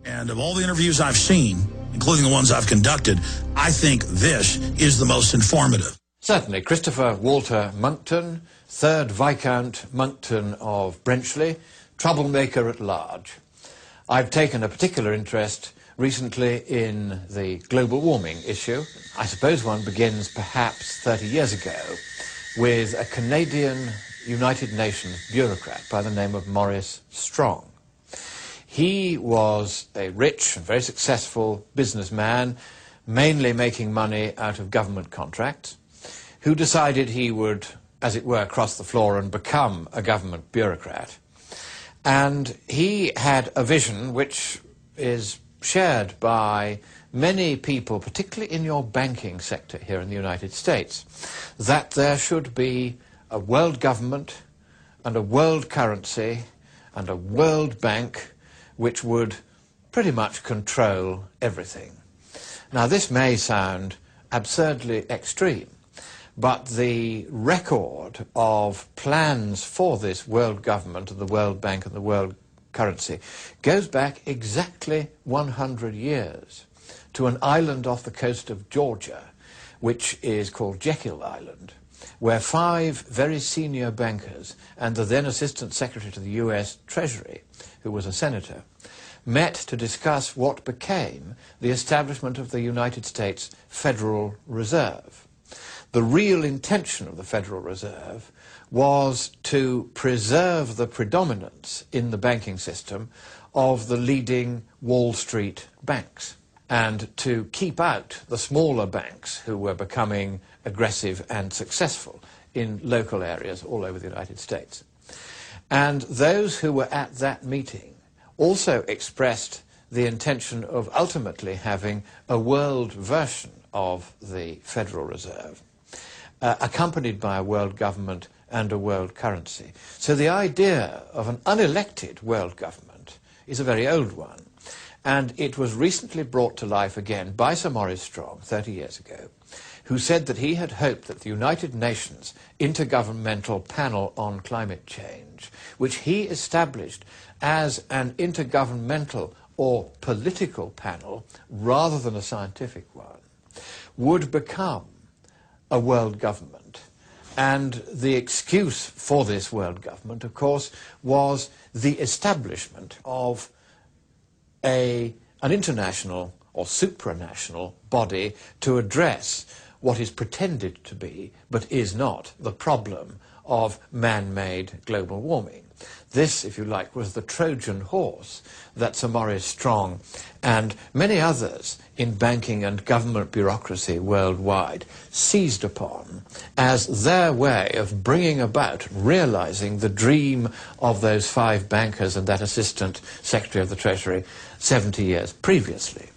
And of all the interviews I've seen, including the ones I've conducted, I think this is the most informative. Certainly. Christopher Walter Monckton, 3rd Viscount Monckton of Brenchley, troublemaker at large. I've taken a particular interest recently in the global warming issue. I suppose one begins perhaps 30 years ago with a Canadian United Nations bureaucrat by the name of Maurice Strong. He was a rich and very successful businessman, mainly making money out of government contracts, who decided he would, as it were, cross the floor and become a government bureaucrat. And he had a vision which is shared by many people, particularly in your banking sector here in the United States, that there should be a world government and a world currency and a world bank which would pretty much control everything. Now, this may sound absurdly extreme, but the record of plans for this world government and the World Bank and the world currency goes back exactly 100 years to an island off the coast of Georgia, which is called Jekyll Island, where 5 very senior bankers and the then Assistant Secretary to the US Treasury, who was a senator, met to discuss what became the establishment of the United States Federal Reserve. The real intention of the Federal Reserve was to preserve the predominance in the banking system of the leading Wall Street banks and to keep out the smaller banks who were becoming aggressive and successful in local areas all over the United States. And those who were at that meeting also expressed the intention of ultimately having a world version of the Federal Reserve, accompanied by a world government and a world currency. So the idea of an unelected world government is a very old one, and it was recently brought to life again by Sir Maurice Strong 30 years ago, who said that he had hoped that the United Nations Intergovernmental Panel on Climate Change, which he established as an intergovernmental or political panel rather than a scientific one, would become a world government. And the excuse for this world government, of course, was the establishment of an international or supranational body to address what is pretended to be, but is not, the problem of man-made global warming. This, if you like, was the Trojan horse that Sir Maurice Strong and many others in banking and government bureaucracy worldwide seized upon as their way of bringing about, realizing the dream of those 5 bankers and that Assistant Secretary of the Treasury 70 years previously.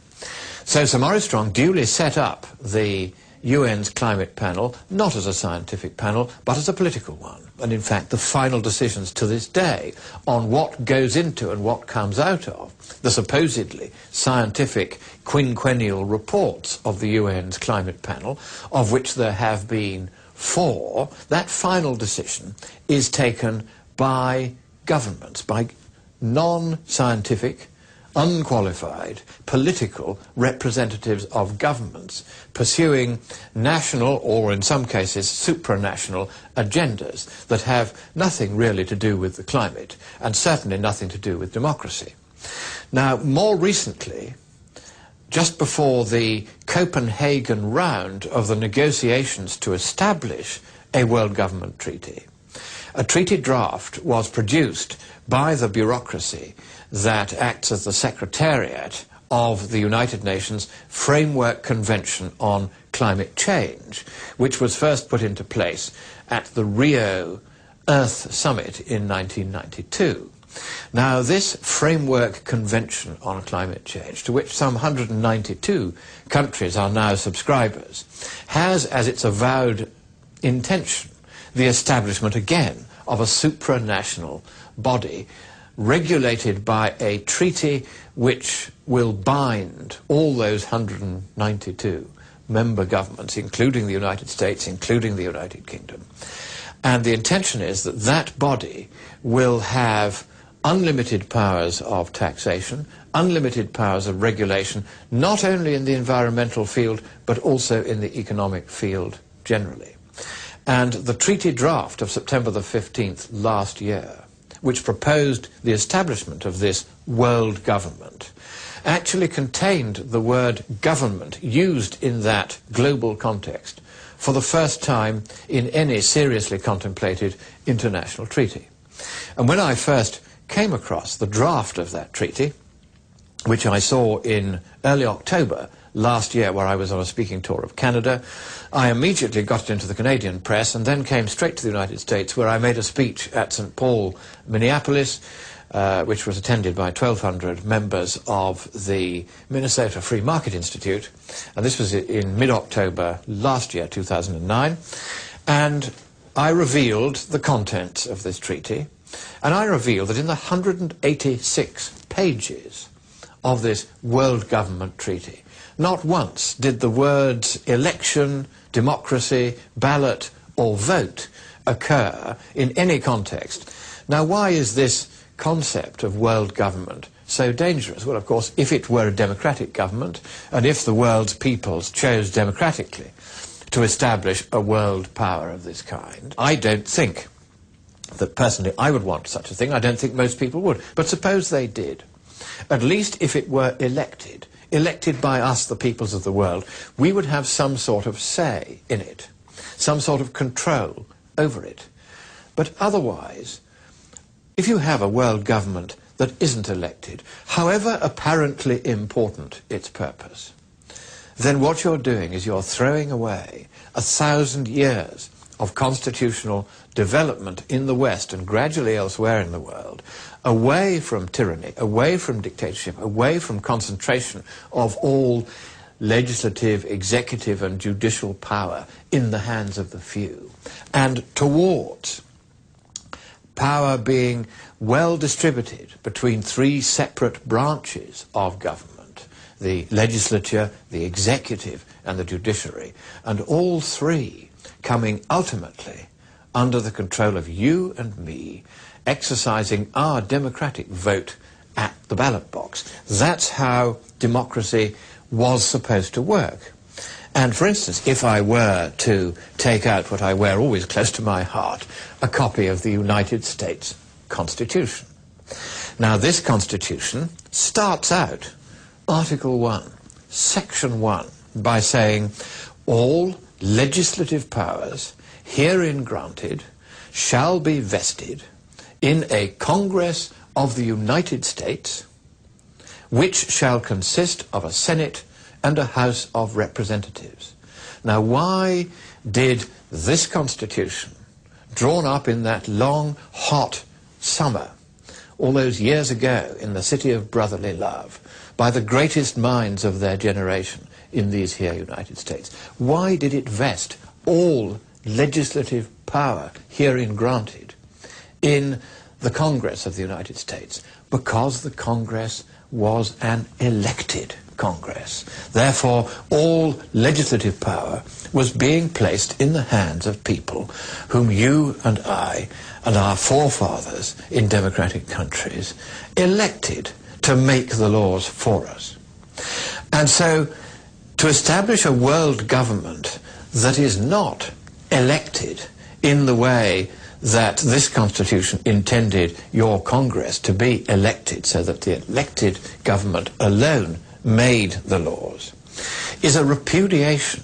So Sir Maurice Strong duly set up the UN's climate panel, not as a scientific panel, but as a political one. And in fact, the final decisions to this day on what goes into and what comes out of the supposedly scientific quinquennial reports of the UN's climate panel, of which there have been 4, that final decision is taken by governments, by non-scientific, unqualified political representatives of governments pursuing national, or in some cases supranational, agendas that have nothing really to do with the climate and certainly nothing to do with democracy. Now, more recently, just before the Copenhagen round of the negotiations to establish a world government treaty, a treaty draft was produced by the bureaucracy that acts as the secretariat of the United Nations Framework Convention on Climate Change, which was first put into place at the Rio Earth Summit in 1992. Now, this Framework Convention on Climate Change, to which some 192 countries are now subscribers, has as its avowed intention the establishment again of a supranational body regulated by a treaty which will bind all those 192 member governments, including the United States, including the United Kingdom. And the intention is that that body will have unlimited powers of taxation, unlimited powers of regulation, not only in the environmental field, but also in the economic field generally. And the treaty draft of September the 15th last year, which proposed the establishment of this world government, actually contained the word government used in that global context for the first time in any seriously contemplated international treaty. And when I first came across the draft of that treaty, which I saw in early October last year where I was on a speaking tour of Canada, I immediately got it into the Canadian press and then came straight to the United States, where I made a speech at St. Paul, Minneapolis, which was attended by 1,200 members of the Minnesota Free Market Institute, and this was in mid-October last year, 2009, and I revealed the contents of this treaty, and I revealed that in the 186 pages of this world government treaty, not once did the words election, democracy, ballot, or vote occur in any context. Now, why is this concept of world government so dangerous? Well, of course, if it were a democratic government, and if the world's peoples chose democratically to establish a world power of this kind, I don't think that personally I would want such a thing. I don't think most people would. But suppose they did. At least if it were elected by us, the peoples of the world, we would have some sort of say in it, some sort of control over it. But otherwise, if you have a world government that isn't elected, however apparently important its purpose, then what you're doing is you're throwing away 1,000 years of constitutional development in the West and gradually elsewhere in the world, away from tyranny, away from dictatorship, away from concentration of all legislative, executive and judicial power in the hands of the few, and towards power being well distributed between three separate branches of government, the legislature, the executive and the judiciary, and all three coming ultimately under the control of you and me, exercising our democratic vote at the ballot box. That's how democracy was supposed to work. And for instance, if I were to take out what I wear always close to my heart, a copy of the United States Constitution. Now, this Constitution starts out, Article 1, Section 1, by saying, all legislative powers herein granted shall be vested in a Congress of the United States, which shall consist of a Senate and a House of Representatives. Now, why did this Constitution, drawn up in that long, hot summer, all those years ago in the city of brotherly love, by the greatest minds of their generation in these here United States, why did it vest all legislative power herein granted in the Congress of the United States? Because the Congress was an elected Congress. Therefore, all legislative power was being placed in the hands of people whom you and I and our forefathers in democratic countries elected to make the laws for us. And so, to establish a world government that is not elected in the way that this Constitution intended your Congress to be elected, so that the elected government alone made the laws, is a repudiation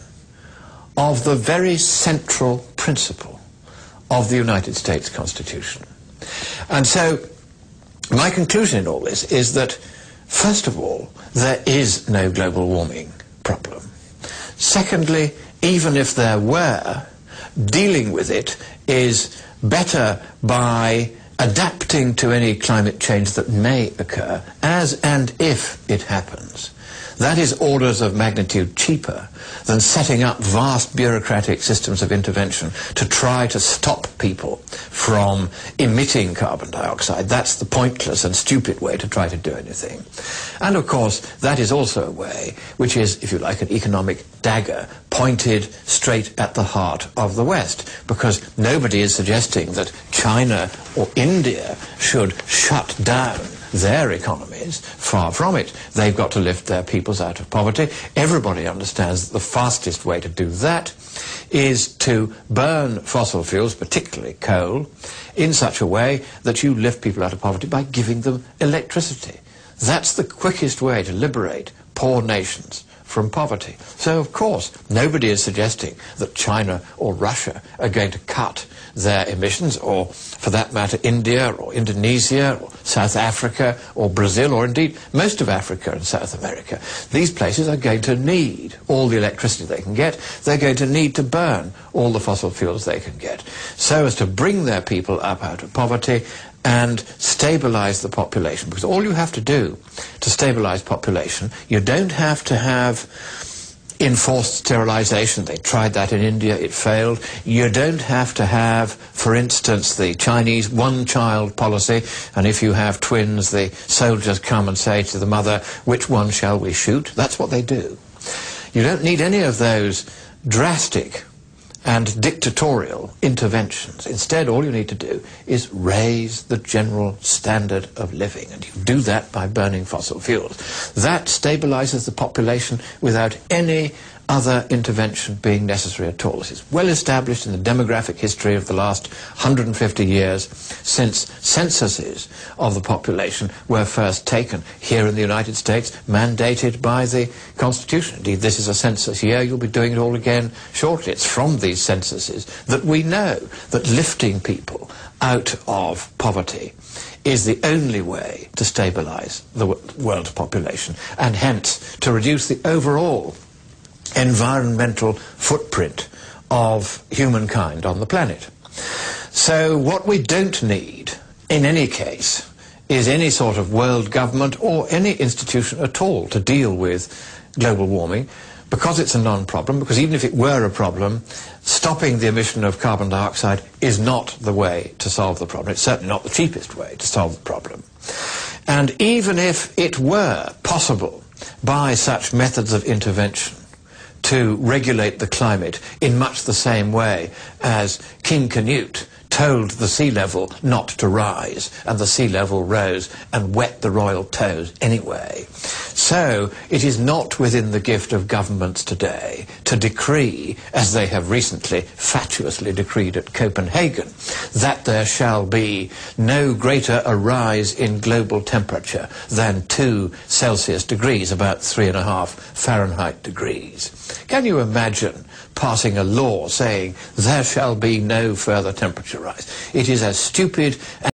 of the very central principle of the United States Constitution. And so my conclusion in all this is that, first of all, there is no global warming problem. Secondly, even if there were, dealing with it is better by adapting to any climate change that may occur, as and if it happens. That is orders of magnitude cheaper than setting up vast bureaucratic systems of intervention to try to stop people from emitting carbon dioxide. That's the pointless and stupid way to try to do anything. And of course, that is also a way which is, if you like, an economic dagger pointed straight at the heart of the West, because nobody is suggesting that China or India should shut down their economies. Far from it. They've got to lift their peoples out of poverty. Everybody understands that the fastest way to do that is to burn fossil fuels, particularly coal, in such a way that you lift people out of poverty by giving them electricity. That's the quickest way to liberate poor nations from poverty. So, of course, nobody is suggesting that China or Russia are going to cut their emissions, or, for that matter, India or Indonesia or South Africa or Brazil, or indeed most of Africa and South America. These places are going to need all the electricity they can get. They're going to need to burn all the fossil fuels they can get, so as to bring their people up out of poverty and stabilize the population. Because all you have to do to stabilize population, you don't have to have enforced sterilization. They tried that in India, it failed. You don't have to have, for instance, the Chinese one-child policy, and if you have twins, the soldiers come and say to the mother, which one shall we shoot? That's what they do. You don't need any of those drastic and dictatorial interventions. Instead, all you need to do is raise the general standard of living, and you do that by burning fossil fuels. That stabilizes the population without any other intervention being necessary at all. This is well established in the demographic history of the last 150 years, since censuses of the population were first taken here in the United States, mandated by the Constitution. Indeed, this is a census year. You'll be doing it all again shortly. It's from these censuses that we know that lifting people out of poverty is the only way to stabilize the world population, and hence to reduce the overall environmental footprint of humankind on the planet. So what we don't need, in any case, is any sort of world government or any institution at all to deal with global warming, because it's a non-problem, because even if it were a problem, stopping the emission of carbon dioxide is not the way to solve the problem. It's certainly not the cheapest way to solve the problem. And even if it were possible by such methods of intervention to regulate the climate in much the same way as King Canute told the sea level not to rise, and the sea level rose and wet the royal toes anyway. So it is not within the gift of governments today to decree, as they have recently fatuously decreed at Copenhagen, that there shall be no greater a rise in global temperature than 2 Celsius degrees, about 3.5 Fahrenheit degrees. Can you imagine passing a law saying there shall be no further temperature rise? It is as stupid